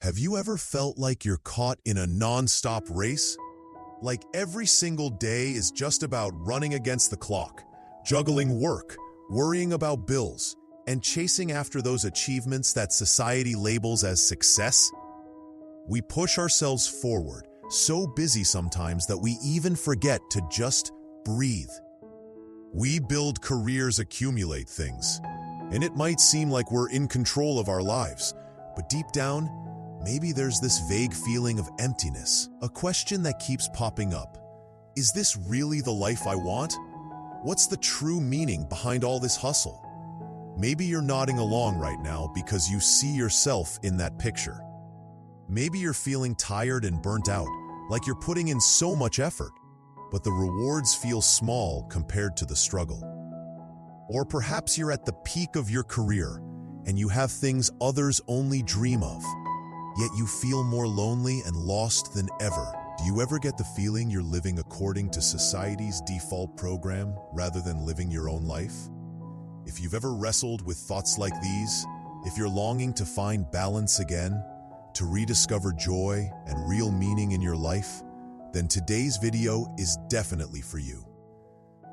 Have you ever felt like you're caught in a non-stop race? Like every single day is just about running against the clock, juggling work, worrying about bills, and chasing after those achievements that society labels as success? We push ourselves forward, so busy sometimes that we even forget to just breathe. We build careers, accumulate things, and it might seem like we're in control of our lives, but deep down, maybe there's this vague feeling of emptiness, a question that keeps popping up. Is this really the life I want? What's the true meaning behind all this hustle? Maybe you're nodding along right now because you see yourself in that picture. Maybe you're feeling tired and burnt out, like you're putting in so much effort, but the rewards feel small compared to the struggle. Or perhaps you're at the peak of your career and you have things others only dream of, yet you feel more lonely and lost than ever. Do you ever get the feeling you're living according to society's default program rather than living your own life? If you've ever wrestled with thoughts like these, if you're longing to find balance again, to rediscover joy and real meaning in your life, then today's video is definitely for you.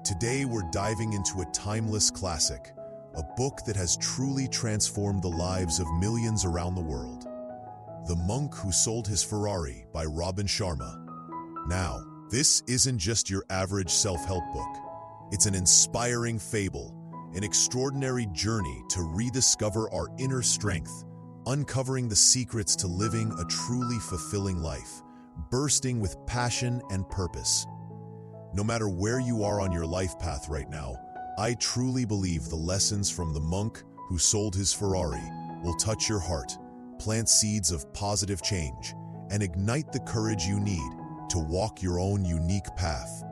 Today we're diving into a timeless classic, a book that has truly transformed the lives of millions around the world. The Monk Who Sold His Ferrari by Robin Sharma. Now, this isn't just your average self-help book. It's an inspiring fable, an extraordinary journey to rediscover our inner strength, uncovering the secrets to living a truly fulfilling life, bursting with passion and purpose. No matter where you are on your life path right now, I truly believe the lessons from the monk who sold his Ferrari will touch your heart, plant seeds of positive change, and ignite the courage you need to walk your own unique path.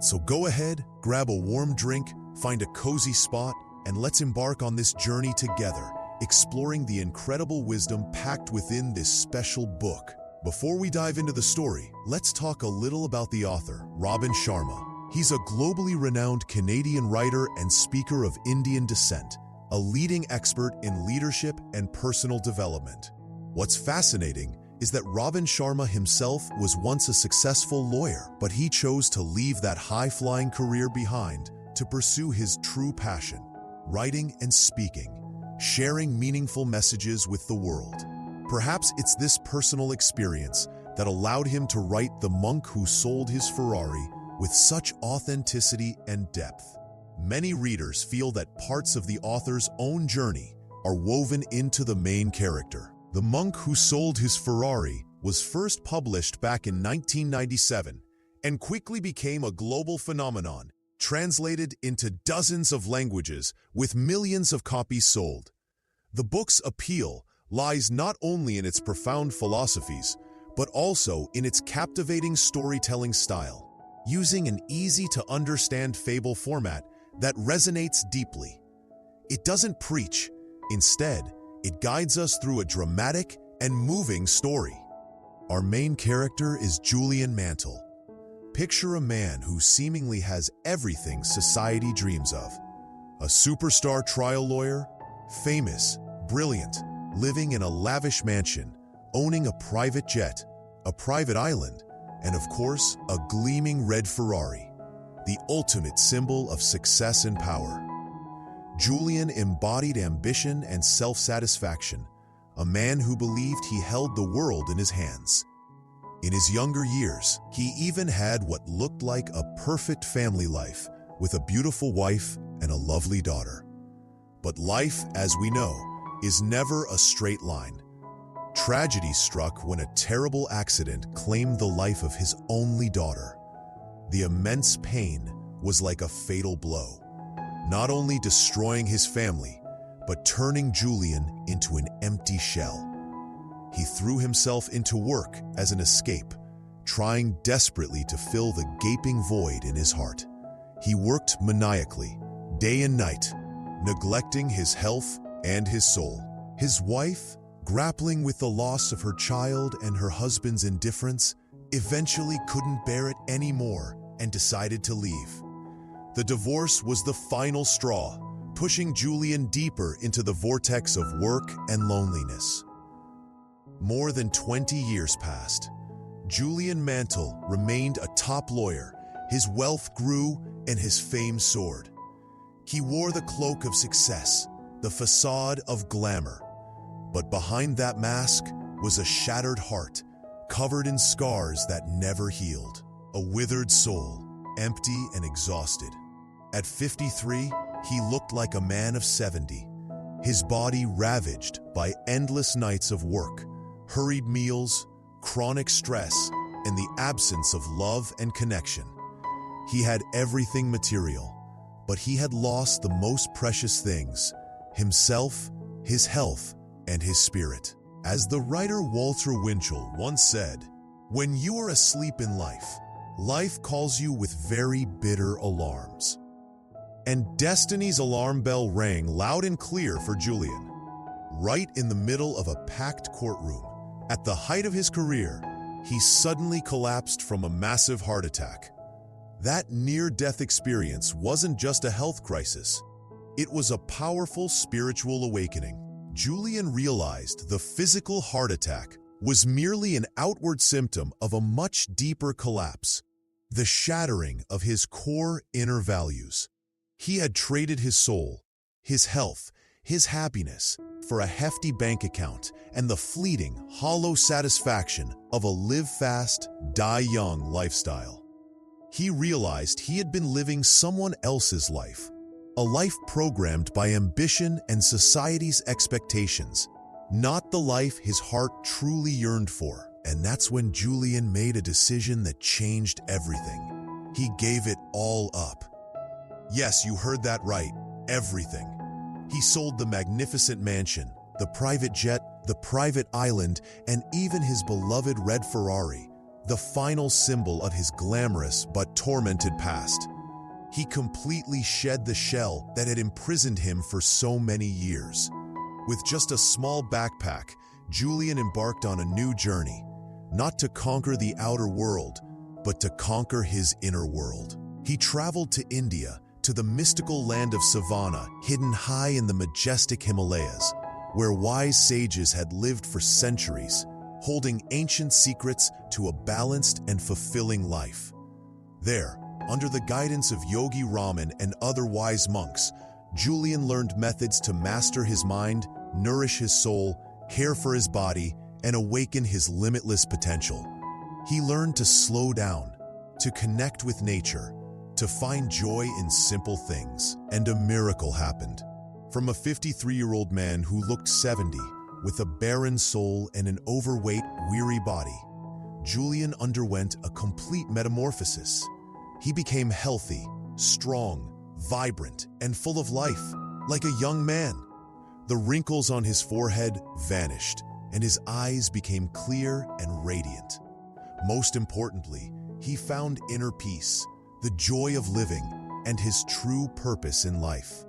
So go ahead, grab a warm drink, find a cozy spot, and let's embark on this journey together, exploring the incredible wisdom packed within this special book. Before we dive into the story, let's talk a little about the author, Robin Sharma. He's a globally renowned Canadian writer and speaker of Indian descent, a leading expert in leadership and personal development. What's fascinating is that Robin Sharma himself was once a successful lawyer, but he chose to leave that high-flying career behind to pursue his true passion, writing and speaking, sharing meaningful messages with the world. Perhaps it's this personal experience that allowed him to write The Monk Who Sold His Ferrari with such authenticity and depth. Many readers feel that parts of the author's own journey are woven into the main character. The Monk Who Sold His Ferrari was first published back in 1997 and quickly became a global phenomenon, translated into dozens of languages with millions of copies sold. The book's appeal lies not only in its profound philosophies, but also in its captivating storytelling style, using an easy-to-understand fable format that resonates deeply. It doesn't preach. Instead, it guides us through a dramatic and moving story. Our main character is Julian Mantle. Picture a man who seemingly has everything society dreams of. A superstar trial lawyer, famous, brilliant, living in a lavish mansion, owning a private jet, a private island, and of course, a gleaming red Ferrari, the ultimate symbol of success and power. Julian embodied ambition and self-satisfaction, a man who believed he held the world in his hands. In his younger years, he even had what looked like a perfect family life with a beautiful wife and a lovely daughter. But life, as we know, is never a straight line. Tragedy struck when a terrible accident claimed the life of his only daughter. The immense pain was like a fatal blow, not only destroying his family, but turning Julian into an empty shell. He threw himself into work as an escape, trying desperately to fill the gaping void in his heart. He worked maniacally, day and night, neglecting his health and his soul. His wife, grappling with the loss of her child and her husband's indifference, eventually couldn't bear it anymore and decided to leave. The divorce was the final straw, pushing Julian deeper into the vortex of work and loneliness. More than 20 years passed. Julian Mantle remained a top lawyer. His wealth grew and his fame soared. He wore the cloak of success, the facade of glamour. But behind that mask was a shattered heart, covered in scars that never healed. A withered soul, empty and exhausted. At 53, he looked like a man of 70, his body ravaged by endless nights of work, hurried meals, chronic stress, and the absence of love and connection. He had everything material, but he had lost the most precious things: himself, his health, and his spirit. As the writer Walter Winchell once said, "When you are asleep in life, life calls you with very bitter alarms." And destiny's alarm bell rang loud and clear for Julian. Right in the middle of a packed courtroom, at the height of his career, he suddenly collapsed from a massive heart attack. That near-death experience wasn't just a health crisis. It was a powerful spiritual awakening. Julian realized the physical heart attack was merely an outward symptom of a much deeper collapse, the shattering of his core inner values. He had traded his soul, his health, his happiness for a hefty bank account and the fleeting, hollow satisfaction of a live fast, die young lifestyle. He realized he had been living someone else's life, a life programmed by ambition and society's expectations, not the life his heart truly yearned for. And that's when Julian made a decision that changed everything. He gave it all up. Yes, you heard that right, everything. He sold the magnificent mansion, the private jet, the private island, and even his beloved red Ferrari, the final symbol of his glamorous but tormented past. He completely shed the shell that had imprisoned him for so many years. With just a small backpack, Julian embarked on a new journey, not to conquer the outer world, but to conquer his inner world. He traveled to India, to the mystical land of Sivana, hidden high in the majestic Himalayas, where wise sages had lived for centuries, holding ancient secrets to a balanced and fulfilling life. There, under the guidance of Yogi Raman and other wise monks, Julian learned methods to master his mind, nourish his soul, care for his body, and awaken his limitless potential. He learned to slow down, to connect with nature, to find joy in simple things. And a miracle happened. From a 53-year-old man who looked 70, with a barren soul and an overweight, weary body, Julian underwent a complete metamorphosis. He became healthy, strong, vibrant, and full of life, like a young man. The wrinkles on his forehead vanished, and his eyes became clear and radiant. Most importantly, he found inner peace, the joy of living, and his true purpose in life.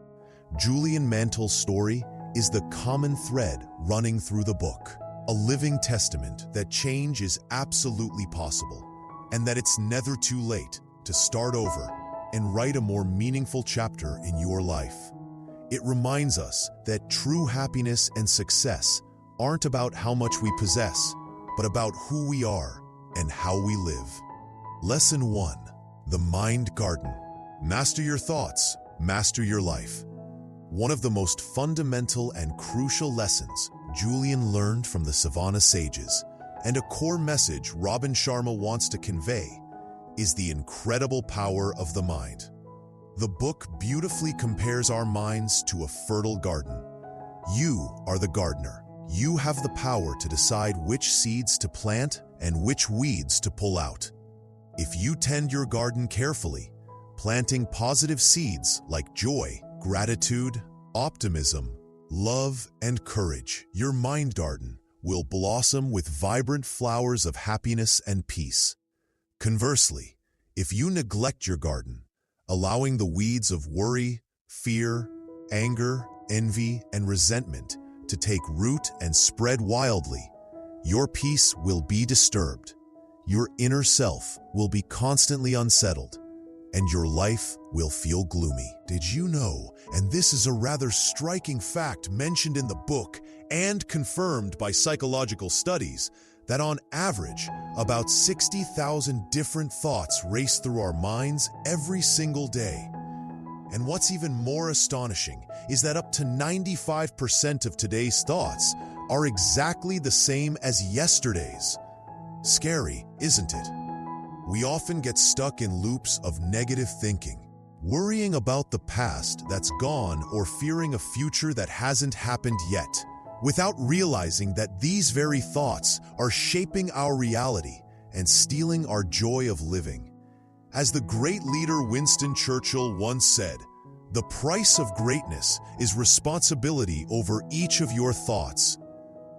Julian Mantle's story is the common thread running through the book, a living testament that change is absolutely possible, and that it's never too late to start over and write a more meaningful chapter in your life. It reminds us that true happiness and success aren't about how much we possess, but about who we are and how we live. Lesson 1. The Mind Garden. Master your thoughts, master your life. One of the most fundamental and crucial lessons Julian learned from the Sivana sages, and a core message Robin Sharma wants to convey, is the incredible power of the mind. The book beautifully compares our minds to a fertile garden. You are the gardener. You have the power to decide which seeds to plant and which weeds to pull out. If you tend your garden carefully, planting positive seeds like joy, gratitude, optimism, love, and courage, your mind garden will blossom with vibrant flowers of happiness and peace. Conversely, if you neglect your garden, allowing the weeds of worry, fear, anger, envy, and resentment to take root and spread wildly, your peace will be disturbed, your inner self will be constantly unsettled, and your life will feel gloomy. Did you know, and this is a rather striking fact mentioned in the book, and confirmed by psychological studies that on average, about 60,000 different thoughts race through our minds every single day. And what's even more astonishing is that up to 95% of today's thoughts are exactly the same as yesterday's. Scary, isn't it? We often get stuck in loops of negative thinking, worrying about the past that's gone or fearing a future that hasn't happened yet, without realizing that these very thoughts are shaping our reality and stealing our joy of living. As the great leader Winston Churchill once said, "The price of greatness is responsibility over each of your thoughts."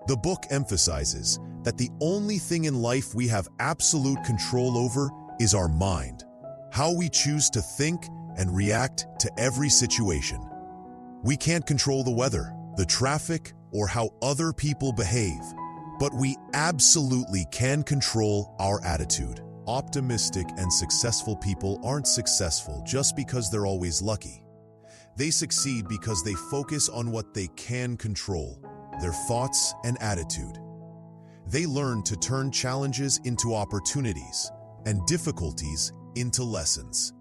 The book emphasizes that the only thing in life we have absolute control over is our mind, how we choose to think and react to every situation. We can't control the weather, the traffic, or how other people behave, but we absolutely can control our attitude. Optimistic and successful people aren't successful just because they're always lucky. They succeed because they focus on what they can control, their thoughts and attitude. They learn to turn challenges into opportunities and difficulties into lessons.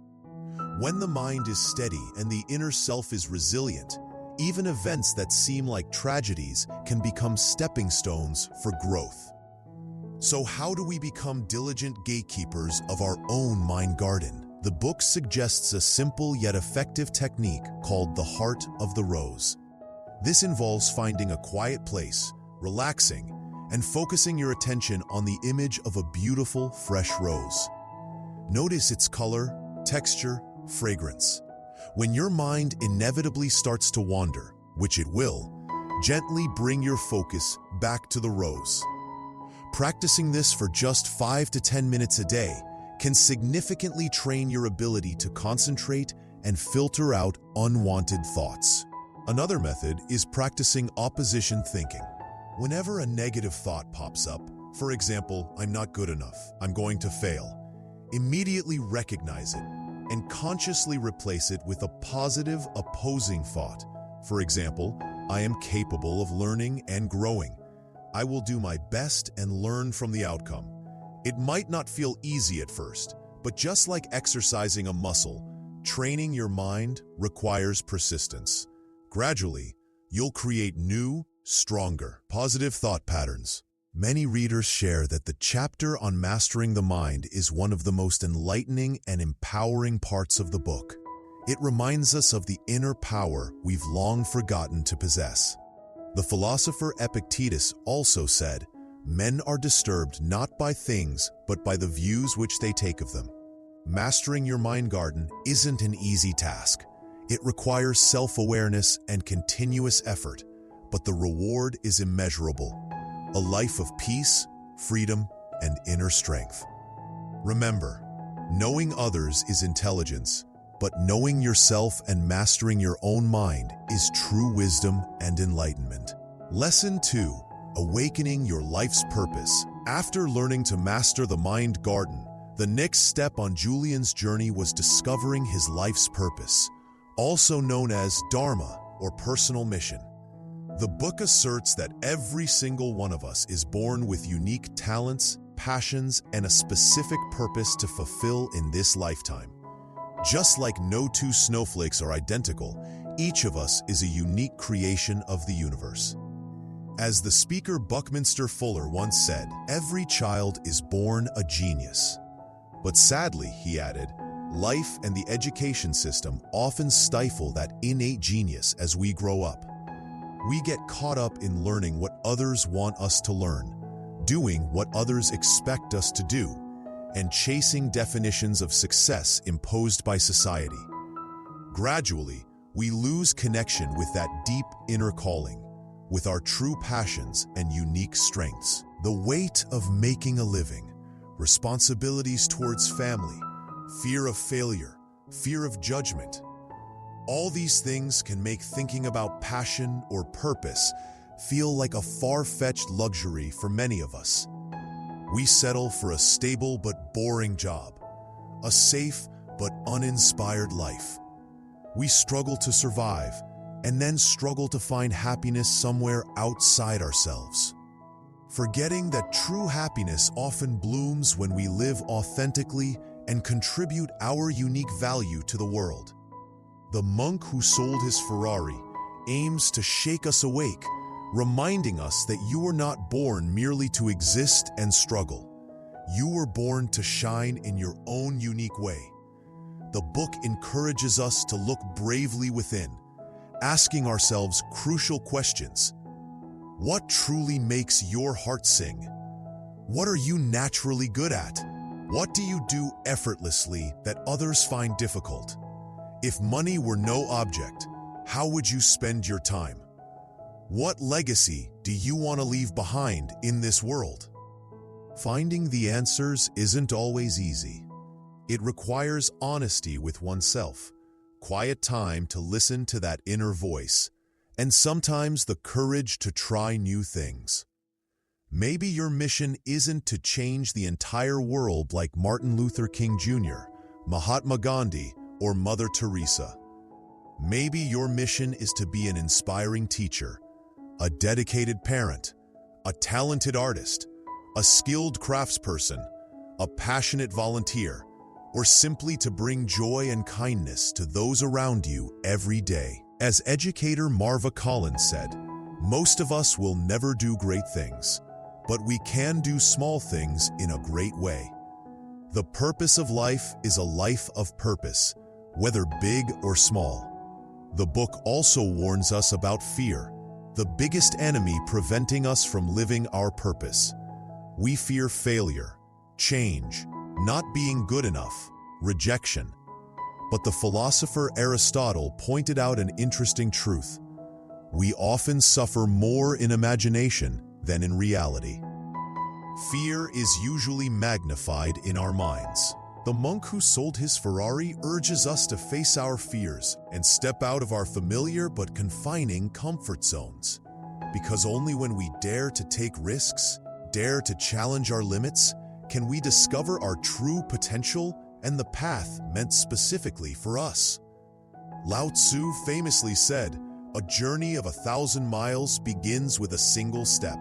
When the mind is steady and the inner self is resilient, even events that seem like tragedies can become stepping stones for growth. So how do we become diligent gatekeepers of our own mind garden? The book suggests a simple yet effective technique called the heart of the rose. This involves finding a quiet place, relaxing, and focusing your attention on the image of a beautiful, fresh rose. Notice its color, texture, fragrance. When your mind inevitably starts to wander, which it will, gently bring your focus back to the rose. Practicing this for just 5 to 10 minutes a day can significantly train your ability to concentrate and filter out unwanted thoughts. Another method is practicing opposition thinking. Whenever a negative thought pops up, for example, "I'm not good enough, I'm going to fail," immediately recognize it and consciously replace it with a positive, opposing thought. For example, "I am capable of learning and growing. I will do my best and learn from the outcome." It might not feel easy at first, but just like exercising a muscle, training your mind requires persistence. Gradually, you'll create new, stronger, positive thought patterns. Many readers share that the chapter on mastering the mind is one of the most enlightening and empowering parts of the book. It reminds us of the inner power we've long forgotten to possess. The philosopher Epictetus also said, "Men are disturbed not by things, but by the views which they take of them." Mastering your mind garden isn't an easy task. It requires self-awareness and continuous effort, but the reward is immeasurable. A life of peace, freedom, and inner strength. Remember, knowing others is intelligence, but knowing yourself and mastering your own mind is true wisdom and enlightenment. Lesson 2. Awakening your life's purpose. After learning to master the mind garden, the next step on Julian's journey was discovering his life's purpose, also known as Dharma or personal mission. The book asserts that every single one of us is born with unique talents, passions, and a specific purpose to fulfill in this lifetime. Just like no two snowflakes are identical, each of us is a unique creation of the universe. As the speaker Buckminster Fuller once said, "Every child is born a genius." But sadly, he added, life and the education system often stifle that innate genius as we grow up. We get caught up in learning what others want us to learn, doing what others expect us to do, and chasing definitions of success imposed by society. Gradually, we lose connection with that deep inner calling, with our true passions and unique strengths. The weight of making a living, responsibilities towards family, fear of failure, fear of judgment. All these things can make thinking about passion or purpose feel like a far-fetched luxury for many of us. We settle for a stable but boring job, a safe but uninspired life. We struggle to survive, and then struggle to find happiness somewhere outside ourselves, forgetting that true happiness often blooms when we live authentically and contribute our unique value to the world. The monk who sold his Ferrari aims to shake us awake, reminding us that you were not born merely to exist and struggle. You were born to shine in your own unique way. The book encourages us to look bravely within, asking ourselves crucial questions. What truly makes your heart sing? What are you naturally good at? What do you do effortlessly that others find difficult? If money were no object, how would you spend your time? What legacy do you want to leave behind in this world? Finding the answers isn't always easy. It requires honesty with oneself, quiet time to listen to that inner voice, and sometimes the courage to try new things. Maybe your mission isn't to change the entire world like Martin Luther King Jr., Mahatma Gandhi, or Mother Teresa. Maybe your mission is to be an inspiring teacher, a dedicated parent, a talented artist, a skilled craftsperson, a passionate volunteer, or simply to bring joy and kindness to those around you every day. As educator Marva Collins said, most of us will never do great things, but we can do small things in a great way. The purpose of life is a life of purpose, whether big or small. The book also warns us about fear, the biggest enemy preventing us from living our purpose. We fear failure, change, not being good enough, rejection. But the philosopher Aristotle pointed out an interesting truth. We often suffer more in imagination than in reality. Fear is usually magnified in our minds. The monk who sold his Ferrari urges us to face our fears and step out of our familiar but confining comfort zones. Because only when we dare to take risks, dare to challenge our limits, can we discover our true potential and the path meant specifically for us. Lao Tzu famously said, "A journey of 1,000 miles begins with a single step."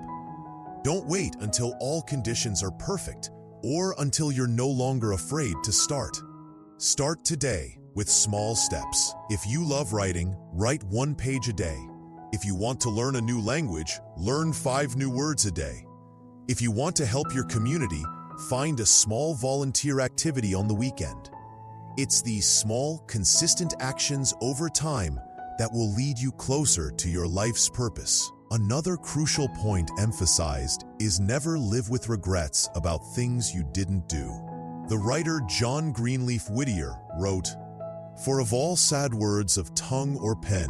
Don't wait until all conditions are perfect or until you're no longer afraid to start. Start today with small steps. If you love writing, write 1 page a day. If you want to learn a new language, learn 5 new words a day. If you want to help your community, find a small volunteer activity on the weekend. It's these small, consistent actions over time that will lead you closer to your life's purpose. Another crucial point emphasized is never live with regrets about things you didn't do. The writer John Greenleaf Whittier wrote, "For of all sad words of tongue or pen,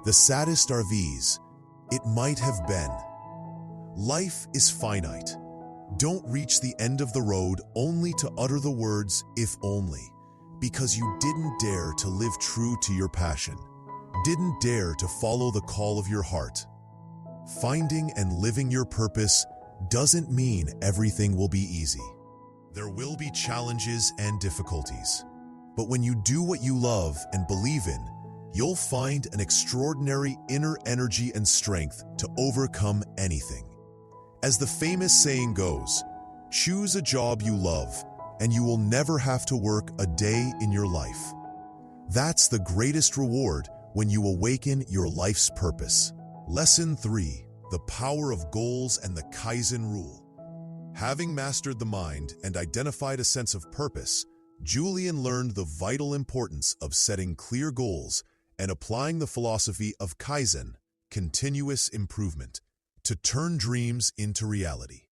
the saddest are these, 'It might have been.'" Life is finite. Don't reach the end of the road only to utter the words, "if only," because you didn't dare to live true to your passion, didn't dare to follow the call of your heart. Finding and living your purpose doesn't mean everything will be easy. There will be challenges and difficulties. But when you do what you love and believe in, you'll find an extraordinary inner energy and strength to overcome anything. As the famous saying goes, choose a job you love, and you will never have to work a day in your life. That's the greatest reward when you awaken your life's purpose. Lesson 3. The power of goals and the Kaizen rule. Having mastered the mind and identified a sense of purpose, Julian learned the vital importance of setting clear goals and applying the philosophy of Kaizen, continuous improvement, to turn dreams into reality.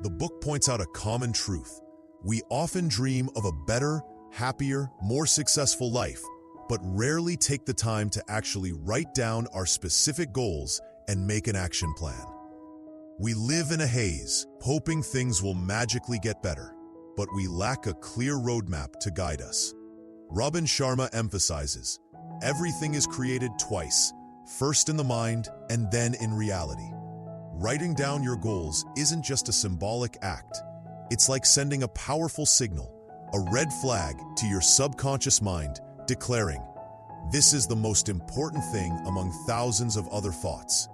The book points out a common truth. We often dream of a better, happier, more successful life, but rarely take the time to actually write down our specific goals and make an action plan. We live in a haze, hoping things will magically get better, but we lack a clear roadmap to guide us. Robin Sharma emphasizes, everything is created twice, first in the mind and then in reality. Writing down your goals isn't just a symbolic act. It's like sending a powerful signal, a red flag to your subconscious mind, declaring, This is the most important thing among thousands of other thoughts.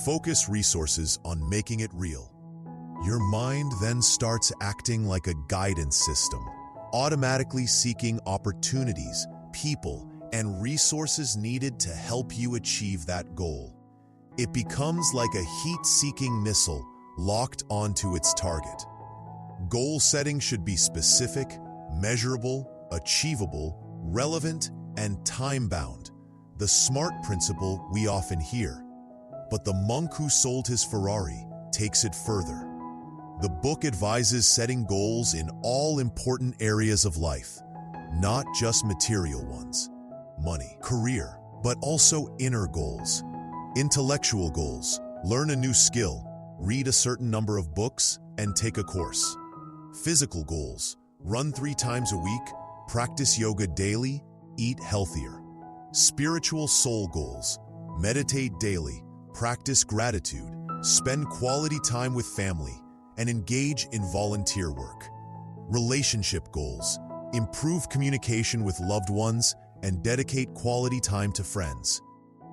Focus resources on making it real. Your mind then starts acting like a guidance system, automatically seeking opportunities, people, and resources needed to help you achieve that goal. It becomes like a heat-seeking missile locked onto its target. Goal setting should be specific, measurable, achievable, relevant, and time-bound, the SMART principle we often hear. But the monk who sold his Ferrari takes it further. The book advises setting goals in all important areas of life, not just material ones, money, career, but also inner goals, intellectual goals, learn a new skill, read a certain number of books, and take a course. Physical goals, run 3 times a week, practice yoga daily, eat healthier. Spiritual soul goals, meditate daily, practice gratitude, spend quality time with family, and engage in volunteer work. Relationship goals, improve communication with loved ones, and dedicate quality time to friends.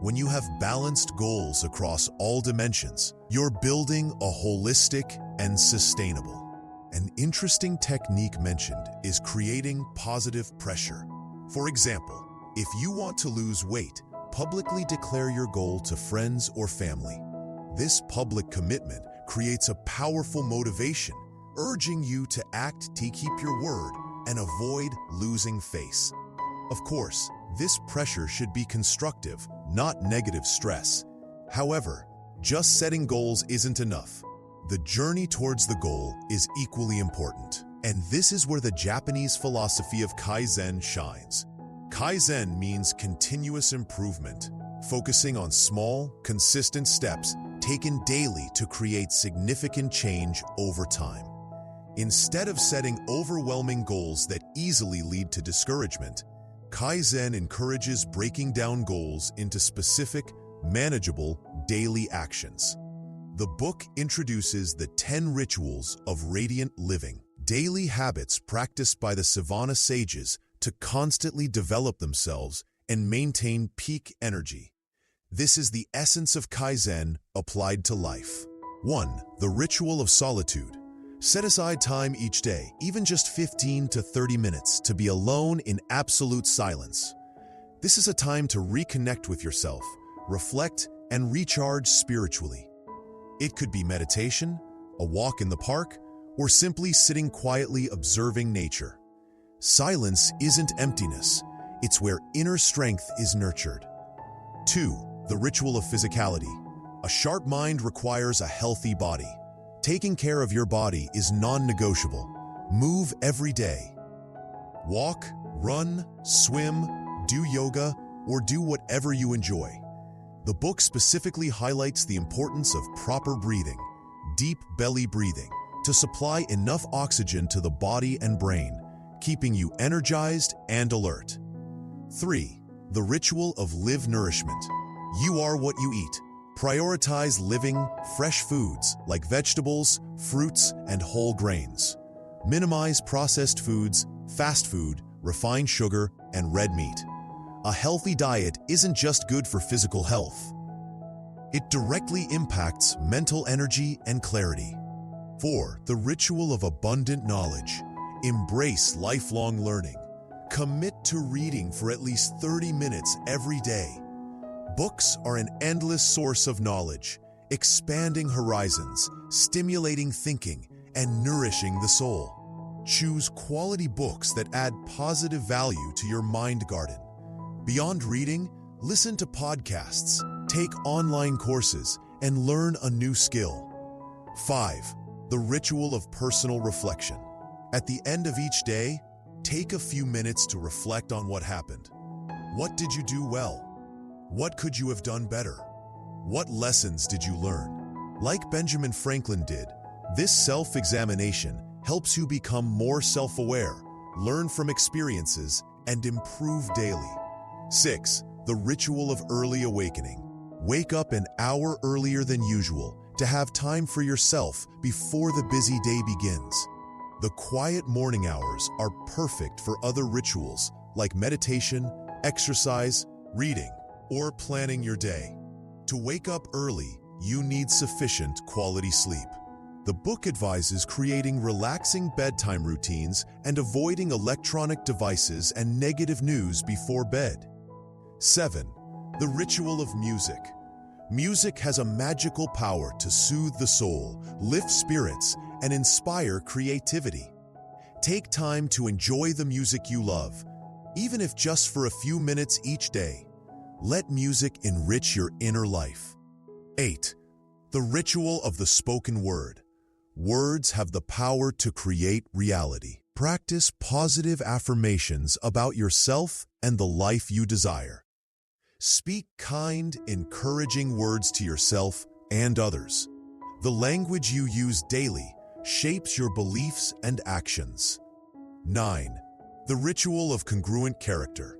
When you have balanced goals across all dimensions, you're building a holistic and sustainable. An interesting technique mentioned is creating positive pressure. For example, if you want to lose weight, publicly declare your goal to friends or family. This public commitment creates a powerful motivation, urging you to act to keep your word and avoid losing face. Of course, this pressure should be constructive, not negative stress. However, just setting goals isn't enough. The journey towards the goal is equally important. And this is where the Japanese philosophy of Kaizen shines. Kaizen means continuous improvement, focusing on small, consistent steps taken daily to create significant change over time. Instead of setting overwhelming goals that easily lead to discouragement, Kaizen encourages breaking down goals into specific, manageable, daily actions. The book introduces the 10 rituals of radiant living, daily habits practiced by the Sivana sages to constantly develop themselves and maintain peak energy. This is the essence of Kaizen applied to life. 1. The ritual of solitude. Set aside time each day, even just 15 to 30 minutes, to be alone in absolute silence. This is a time to reconnect with yourself, reflect, and recharge spiritually. It could be meditation, a walk in the park, or simply sitting quietly observing nature. Silence isn't emptiness, it's where inner strength is nurtured. 2. The ritual of physicality. A sharp mind requires a healthy body. Taking care of your body is non-negotiable. Move every day. Walk, run, swim, do yoga, or do whatever you enjoy. The book specifically highlights the importance of proper breathing, deep belly breathing, to supply enough oxygen to the body and brain, keeping you energized and alert. 3. The ritual of live nourishment. You are what you eat. Prioritize living, fresh foods like vegetables, fruits, and whole grains. Minimize processed foods, fast food, refined sugar, and red meat. A healthy diet isn't just good for physical health. It directly impacts mental energy and clarity. 4. The ritual of abundant knowledge. Embrace lifelong learning. Commit to reading for at least 30 minutes every day. Books are an endless source of knowledge, expanding horizons, stimulating thinking, and nourishing the soul. Choose quality books that add positive value to your mind garden. Beyond reading, listen to podcasts, take online courses, and learn a new skill. 5. The ritual of personal reflection. At the end of each day, take a few minutes to reflect on what happened. What did you do well? What could you have done better? What lessons did you learn? Like Benjamin Franklin did, this self-examination helps you become more self-aware, learn from experiences, and improve daily. 6. The ritual of early awakening. Wake up an hour earlier than usual to have time for yourself before the busy day begins. The quiet morning hours are perfect for other rituals like meditation, exercise, reading, or planning your day. To wake up early, you need sufficient quality sleep. The book advises creating relaxing bedtime routines and avoiding electronic devices and negative news before bed. 7. The ritual of music. Music has a magical power to soothe the soul, lift spirits, and inspire creativity. Take time to enjoy the music you love, even if just for a few minutes each day. Let music enrich your inner life. 8. The ritual of the spoken word. Words have the power to create reality. Practice positive affirmations about yourself and the life you desire. Speak kind, encouraging words to yourself and others. The language you use daily shapes your beliefs and actions. 9. The ritual of congruent character.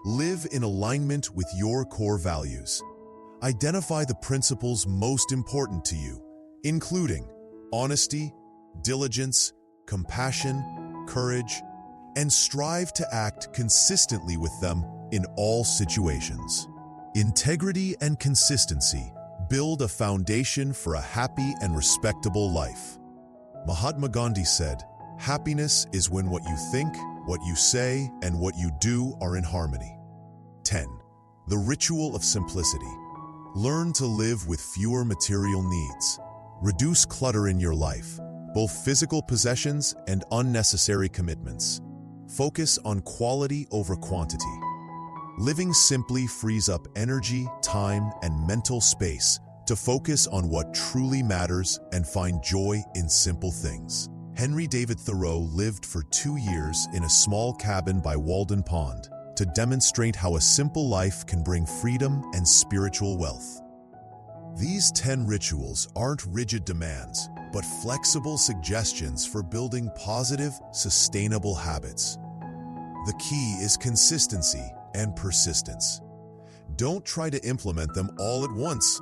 Live in alignment with your core values. Identify the principles most important to you, including honesty, diligence, compassion, courage, and strive to act consistently with them in all situations. Integrity and consistency build a foundation for a happy and respectable life. Mahatma Gandhi said, "Happiness is when what you think, what you say, and what you do are in harmony." 10. The ritual of simplicity. Learn to live with fewer material needs. Reduce clutter in your life, both physical possessions and unnecessary commitments. Focus on quality over quantity. Living simply frees up energy, time, and mental space to focus on what truly matters and find joy in simple things. Henry David Thoreau lived for 2 years in a small cabin by Walden Pond to demonstrate how a simple life can bring freedom and spiritual wealth. These 10 rituals aren't rigid demands, but flexible suggestions for building positive, sustainable habits. The key is consistency and persistence. Don't try to implement them all at once.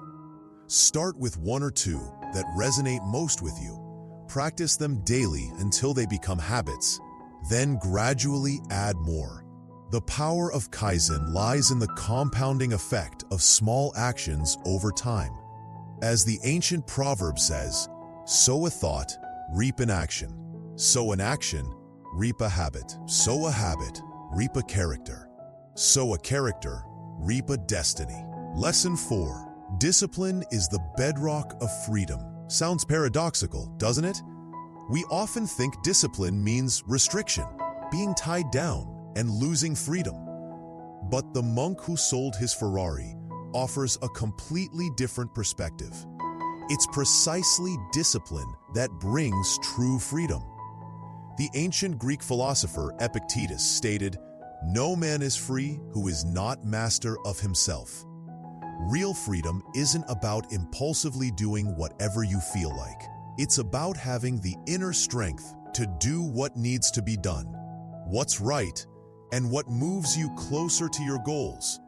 Start with 1 or 2 that resonate most with you. Practice them daily until they become habits, then gradually add more. The power of Kaizen lies in the compounding effect of small actions over time. As the ancient proverb says, sow a thought, reap an action. Sow an action, reap a habit. Sow a habit, reap a character. Sow a character, reap a destiny. Lesson 4. Discipline is the bedrock of freedom. Sounds paradoxical, doesn't it? We often think discipline means restriction, being tied down, and losing freedom. But the monk who sold his Ferrari offers a completely different perspective. It's precisely discipline that brings true freedom. The ancient Greek philosopher Epictetus stated, "No man is free who is not master of himself." Real freedom isn't about impulsively doing whatever you feel like. It's about having the inner strength to do what needs to be done, what's right, and what moves you closer to your goals,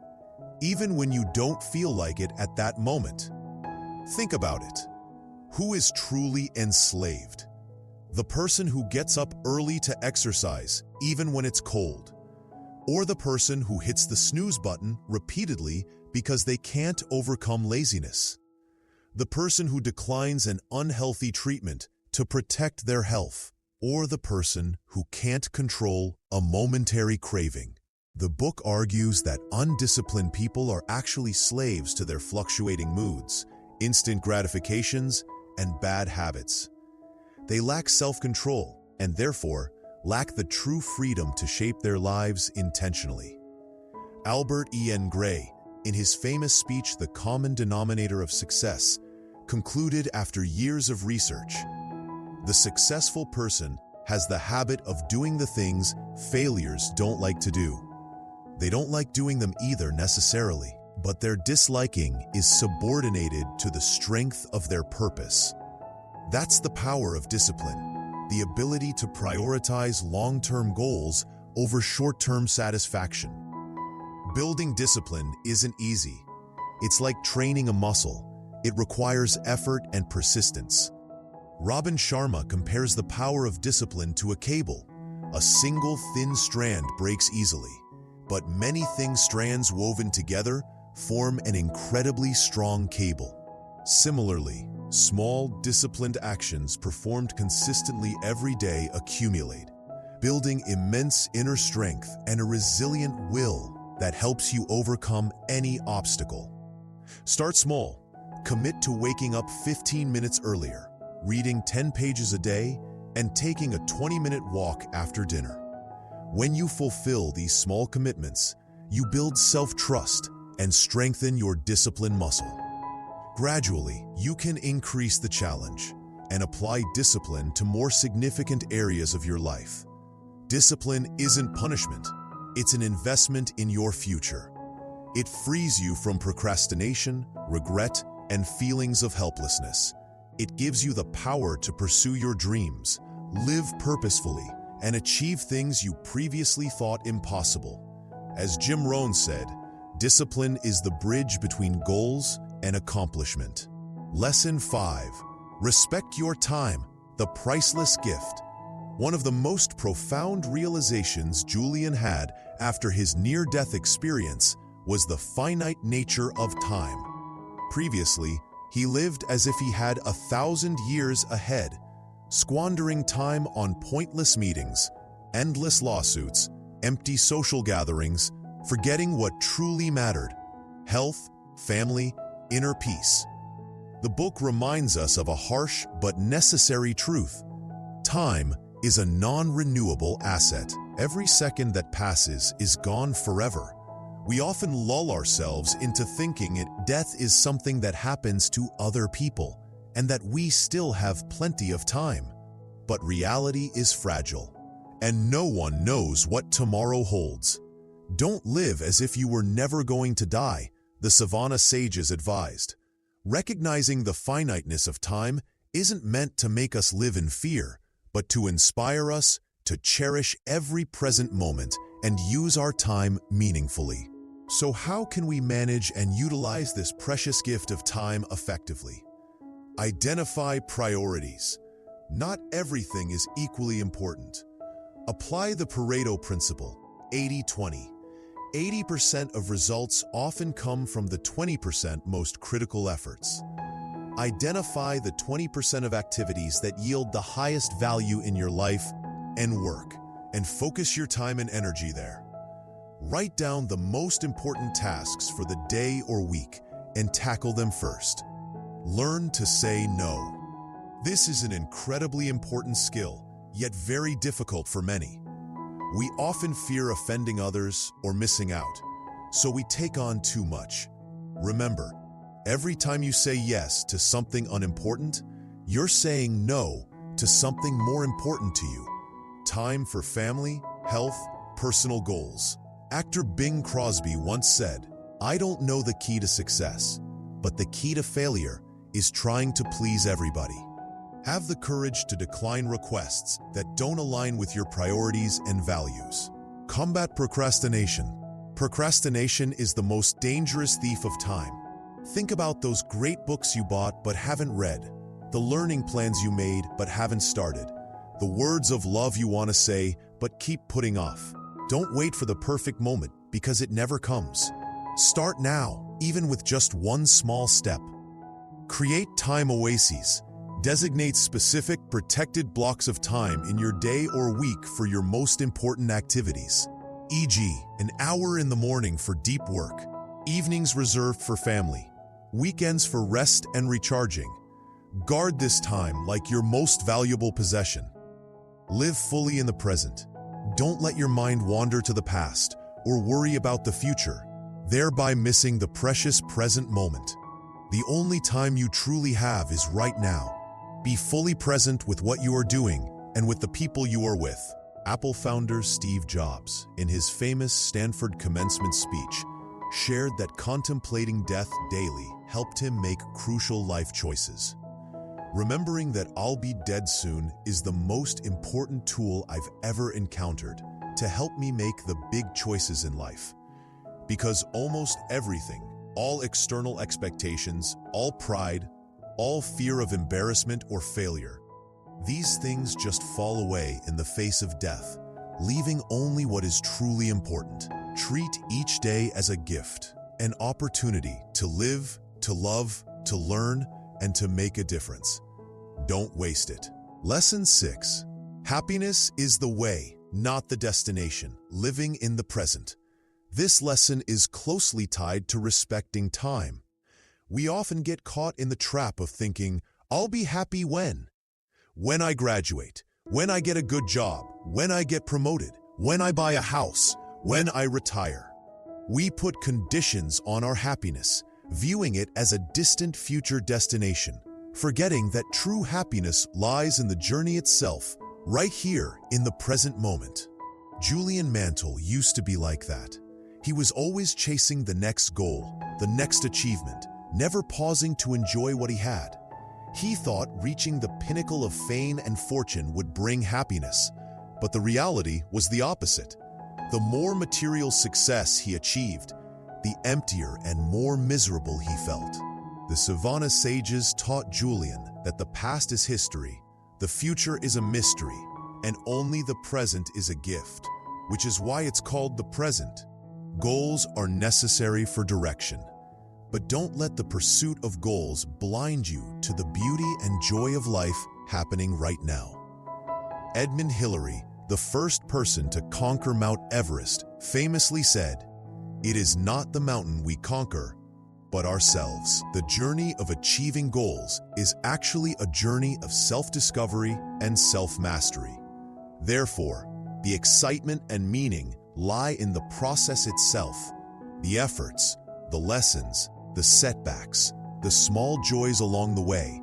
even when you don't feel like it at that moment. Think about it. Who is truly enslaved? The person who gets up early to exercise, even when it's cold, or the person who hits the snooze button repeatedly because they can't overcome laziness? The person who declines an unhealthy treatment to protect their health, or the person who can't control a momentary craving? The book argues that undisciplined people are actually slaves to their fluctuating moods, instant gratifications, and bad habits. They lack self-control and therefore lack the true freedom to shape their lives intentionally. Albert E.N. Gray, in his famous speech, The Common Denominator of Success, concluded after years of research, "The successful person has the habit of doing the things failures don't like to do. They don't like doing them either necessarily, but their disliking is subordinated to the strength of their purpose." That's the power of discipline, the ability to prioritize long-term goals over short-term satisfaction. Building discipline isn't easy. It's like training a muscle. It requires effort and persistence. Robin Sharma compares the power of discipline to a cable. A single thin strand breaks easily, but many thin strands woven together form an incredibly strong cable. Similarly, small, disciplined actions performed consistently every day accumulate, building immense inner strength and a resilient will that helps you overcome any obstacle. Start small. Commit to waking up 15 minutes earlier, reading 10 pages a day, and taking a 20-minute walk after dinner. When you fulfill these small commitments, you build self-trust and strengthen your discipline muscle. Gradually, you can increase the challenge and apply discipline to more significant areas of your life. Discipline isn't punishment, it's an investment in your future. It frees you from procrastination, regret, and feelings of helplessness. It gives you the power to pursue your dreams, live purposefully, and achieve things you previously thought impossible. As Jim Rohn said, discipline is the bridge between goals and accomplishment. Lesson 5. Respect your time, the priceless gift. One of the most profound realizations Julian had after his near-death experience was the finite nature of time. Previously, he lived as if he had 1,000 years ahead, squandering time on pointless meetings, endless lawsuits, empty social gatherings, forgetting what truly mattered: health, family, inner peace. The book reminds us of a harsh but necessary truth. Time is a non-renewable asset. Every second that passes is gone forever. We often lull ourselves into thinking death is something that happens to other people and that we still have plenty of time. But reality is fragile, and no one knows what tomorrow holds. Don't live as if you were never going to die, the Sivana sages advised. Recognizing the finiteness of time isn't meant to make us live in fear, but to inspire us to cherish every present moment and use our time meaningfully. So how can we manage and utilize this precious gift of time effectively? Identify priorities. Not everything is equally important. Apply the Pareto principle, 80-20. 80% of results often come from the 20% most critical efforts. Identify the 20% of activities that yield the highest value in your life and work, and focus your time and energy there. Write down the most important tasks for the day or week and tackle them first. Learn to say no. This is an incredibly important skill, yet very difficult for many. We often fear offending others or missing out, so we take on too much. Remember, every time you say yes to something unimportant, you're saying no to something more important to you. Time for family, health, personal goals. Actor Bing Crosby once said, "I don't know the key to success, but the key to failure is trying to please everybody." Have the courage to decline requests that don't align with your priorities and values. Combat procrastination. Procrastination is the most dangerous thief of time. Think about those great books you bought but haven't read, the learning plans you made but haven't started, the words of love you want to say but keep putting off. Don't wait for the perfect moment, because it never comes. Start now, even with just one small step. Create time oases. Designate specific, protected blocks of time in your day or week for your most important activities. E.g., an hour in the morning for deep work, evenings reserved for family, weekends for rest and recharging. Guard this time like your most valuable possession. Live fully in the present. Don't let your mind wander to the past or worry about the future, thereby missing the precious present moment. The only time you truly have is right now. Be fully present with what you are doing and with the people you are with. Apple founder Steve Jobs, in his famous Stanford commencement speech, shared that contemplating death daily helped him make crucial life choices. Remembering that I'll be dead soon is the most important tool I've ever encountered to help me make the big choices in life. Because almost everything, all external expectations, all pride, all fear of embarrassment or failure, these things just fall away in the face of death, leaving only what is truly important. Treat each day as a gift, an opportunity to live, to love, to learn, and to make a difference. Don't waste it. Lesson 6. Happiness is the way, not the destination. Living in the present. This lesson is closely tied to respecting time. We often get caught in the trap of thinking, I'll be happy when I graduate, when I get a good job, when I get promoted, when I buy a house, when I retire. We put conditions on our happiness, viewing it as a distant future destination, forgetting that true happiness lies in the journey itself, right here in the present moment. Julian Mantle used to be like that. He was always chasing the next goal, the next achievement, never pausing to enjoy what he had. He thought reaching the pinnacle of fame and fortune would bring happiness, but the reality was the opposite. The more material success he achieved, the emptier and more miserable he felt. The Sivana sages taught Julian that the past is history, the future is a mystery, and only the present is a gift, which is why it's called the present. Goals are necessary for direction, but don't let the pursuit of goals blind you to the beauty and joy of life happening right now. Edmund Hillary, the first person to conquer Mount Everest, famously said, "It is not the mountain we conquer, but ourselves." The journey of achieving goals is actually a journey of self-discovery and self-mastery. Therefore, the excitement and meaning lie in the process itself, the efforts, the lessons, the setbacks, the small joys along the way,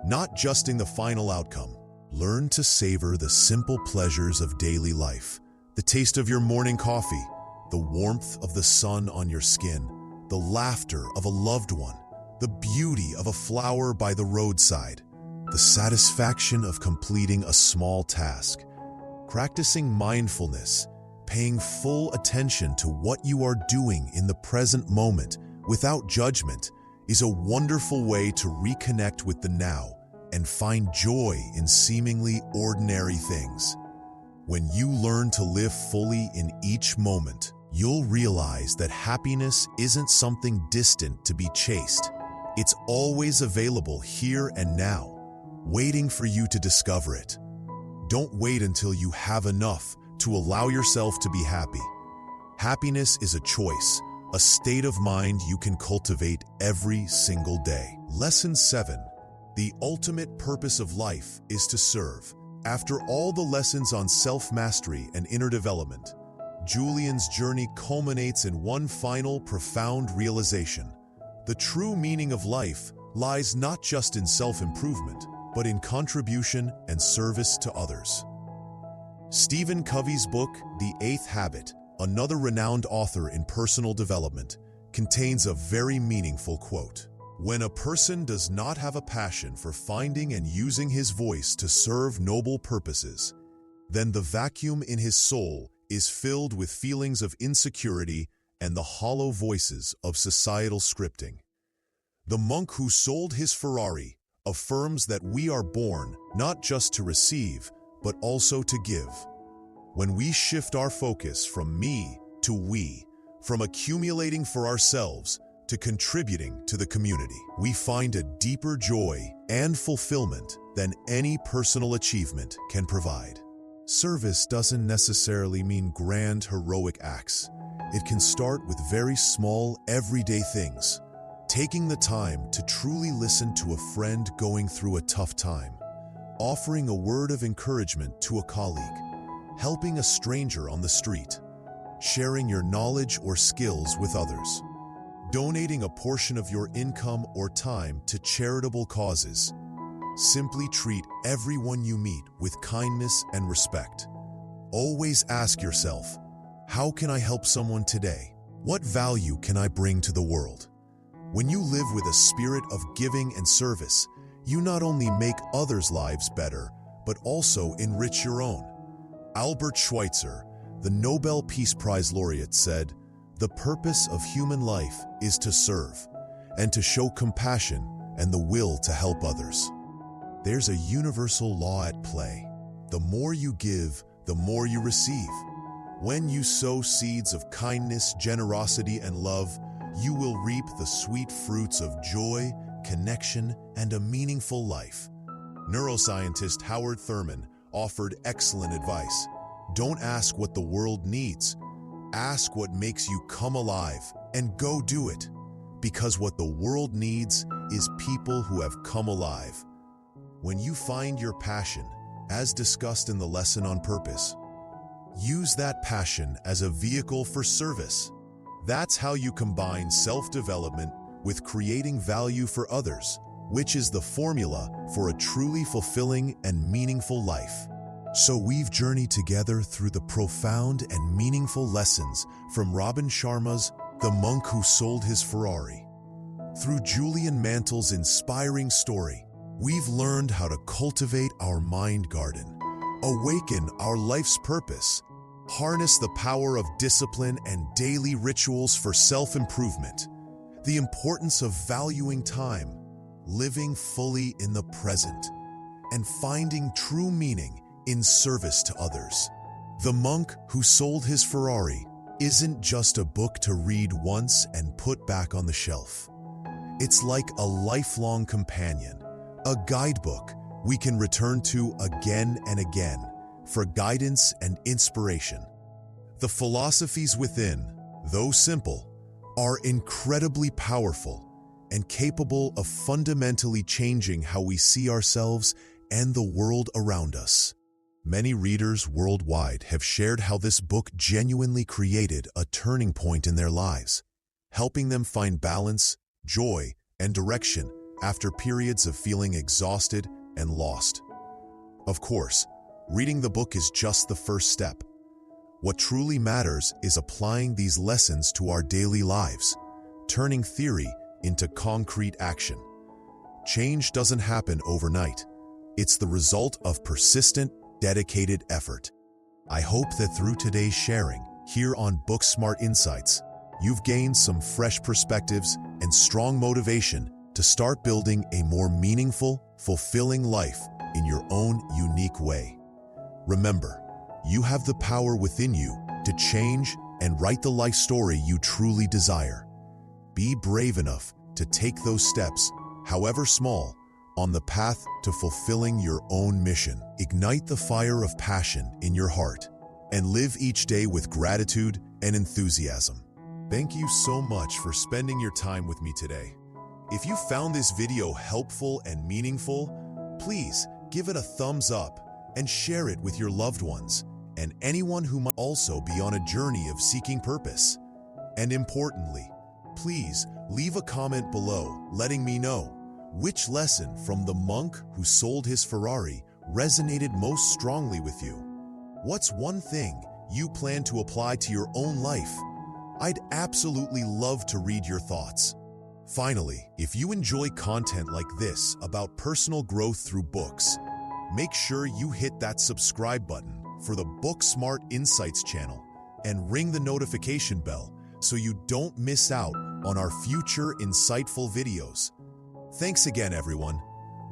not just in the final outcome. Learn to savor the simple pleasures of daily life, the taste of your morning coffee, the warmth of the sun on your skin, the laughter of a loved one, the beauty of a flower by the roadside, the satisfaction of completing a small task. Practicing mindfulness, paying full attention to what you are doing in the present moment without judgment, is a wonderful way to reconnect with the now and find joy in seemingly ordinary things. When you learn to live fully in each moment, you'll realize that happiness isn't something distant to be chased. It's always available here and now, waiting for you to discover it. Don't wait until you have enough to allow yourself to be happy. Happiness is a choice, a state of mind you can cultivate every single day. Lesson 7. The ultimate purpose of life is to serve. After all the lessons on self-mastery and inner development, Julian's journey culminates in one final profound realization. The true meaning of life lies not just in self-improvement, but in contribution and service to others. Stephen Covey's book, The Eighth Habit, another renowned author in personal development, contains a very meaningful quote. When a person does not have a passion for finding and using his voice to serve noble purposes, then the vacuum in his soul is filled with feelings of insecurity and the hollow voices of societal scripting. The monk who sold his Ferrari affirms that we are born not just to receive, but also to give. When we shift our focus from me to we, from accumulating for ourselves to contributing to the community, we find a deeper joy and fulfillment than any personal achievement can provide. Service doesn't necessarily mean grand, heroic acts. It can start with very small, everyday things. Taking the time to truly listen to a friend going through a tough time, offering a word of encouragement to a colleague, helping a stranger on the street, sharing your knowledge or skills with others, donating a portion of your income or time to charitable causes. Simply treat everyone you meet with kindness and respect. Always ask yourself, how can I help someone today? What value can I bring to the world? When you live with a spirit of giving and service, you not only make others' lives better, but also enrich your own. Albert Schweitzer, the Nobel Peace Prize laureate, said, "The purpose of human life is to serve, and to show compassion and the will to help others." There's a universal law at play. The more you give, the more you receive. When you sow seeds of kindness, generosity, and love, you will reap the sweet fruits of joy, connection, and a meaningful life. Neuroscientist Howard Thurman offered excellent advice. Don't ask what the world needs. Ask what makes you come alive, and go do it. Because what the world needs is people who have come alive. When you find your passion, as discussed in the lesson on purpose, use that passion as a vehicle for service. That's how you combine self-development with creating value for others, which is the formula for a truly fulfilling and meaningful life. So we've journeyed together through the profound and meaningful lessons from Robin Sharma's The Monk Who Sold His Ferrari. Through Julian Mantle's inspiring story, we've learned how to cultivate our mind garden, awaken our life's purpose, harness the power of discipline and daily rituals for self-improvement, the importance of valuing time, living fully in the present, and finding true meaning in service to others. The Monk Who Sold His Ferrari isn't just a book to read once and put back on the shelf. It's like a lifelong companion, a guidebook we can return to again and again for guidance and inspiration. The philosophies within, though simple, are incredibly powerful and capable of fundamentally changing how we see ourselves and the world around us. Many readers worldwide have shared how this book genuinely created a turning point in their lives, helping them find balance, joy, and direction after periods of feeling exhausted and lost. Of course, reading the book is just the first step. What truly matters is applying these lessons to our daily lives, turning theory into concrete action. Change doesn't happen overnight. It's the result of persistent, dedicated effort. I hope that through today's sharing, here on BookSmart Insights, you've gained some fresh perspectives and strong motivation to start building a more meaningful, fulfilling life in your own unique way. Remember, you have the power within you to change and write the life story you truly desire. Be brave enough to take those steps, however small, on the path to fulfilling your own mission. Ignite the fire of passion in your heart and live each day with gratitude and enthusiasm. Thank you so much for spending your time with me today. If you found this video helpful and meaningful, please give it a thumbs up and share it with your loved ones and anyone who might also be on a journey of seeking purpose. And importantly, please leave a comment below letting me know which lesson from the monk who sold his Ferrari resonated most strongly with you. What's one thing you plan to apply to your own life? I'd absolutely love to read your thoughts. Finally, if you enjoy content like this about personal growth through books, make sure you hit that subscribe button for the BookSmart Insights channel and ring the notification bell so you don't miss out on our future insightful videos. Thanks again, everyone.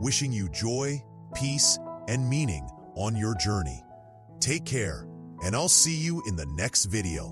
Wishing you joy, peace, and meaning on your journey. Take care, and I'll see you in the next video.